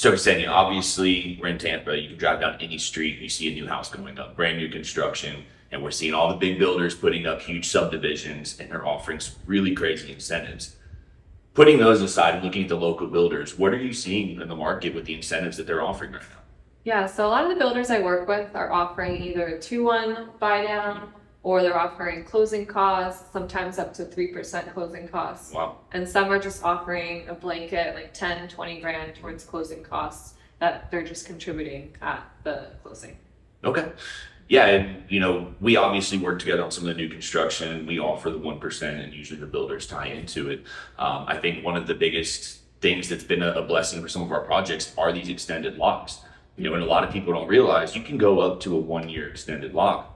So Ksenia, obviously we're in Tampa. You can drive down any street, you see a new house going up, brand new construction, and we're seeing all the big builders putting up huge subdivisions, and they're offering some really crazy incentives. Putting those aside and looking at the local builders, what are you seeing in the market with the incentives that they're offering right now? Yeah, so a lot of the builders I work with are offering either a 2-1 buy down or they're offering closing costs, sometimes up to 3% closing costs. Wow. And some are just offering a blanket, like 10, 20 grand towards closing costs that they're just contributing at the closing. Okay. Yeah, and we obviously work together on some of the new construction. We offer the 1%, and usually the builders tie into it. I think one of the biggest things that's been a blessing for some of our projects are these extended locks. And a lot of people don't realize you can go up to a 1-year extended lock.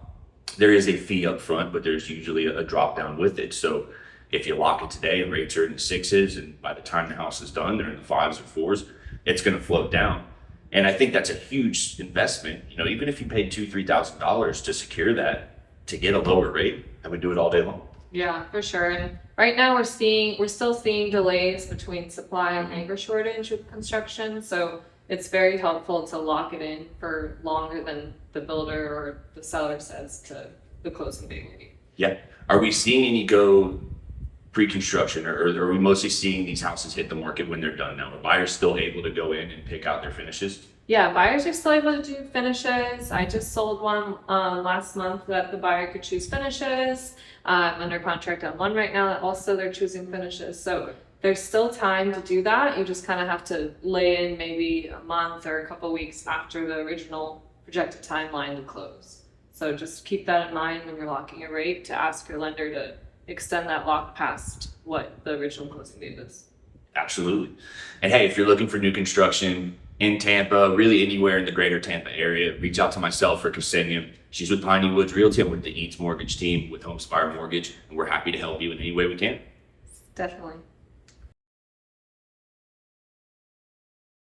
There is a fee up front, but there's usually a drop down with it. So if you lock it today and rates are in the 6s, and by the time the house is done, they're in the 5s or 4s, it's going to float down. And I think that's a huge investment. Even if you paid $2,000-$3,000 to secure that, to get a lower rate, I would do it all day long. Yeah, for sure. And right now we're still seeing delays between supply and labor shortage with construction. So it's very helpful to lock it in for longer than the builder or the seller says to the closing date. Yeah. Are we seeing any go pre-construction, or are we mostly seeing these houses hit the market when they're done now? Are buyers still able to go in and pick out their finishes? Yeah, buyers are still able to do finishes. I just sold one last month that the buyer could choose finishes. I'm under contract on one right now that also they're choosing finishes. So there's still time to do that. You just kind of have to lay in maybe a month or a couple weeks after the original projected timeline to close. So just keep that in mind when you're locking a rate, to ask your lender to extend that lock past what the original closing date is. Absolutely. And hey, if you're looking for new construction in Tampa, really anywhere in the greater Tampa area, reach out to myself or Ksenia. She's with Piney Woods Realty. I'm with the Eads Mortgage team with Homespire Mortgage, and we're happy to help you in any way we can. Definitely.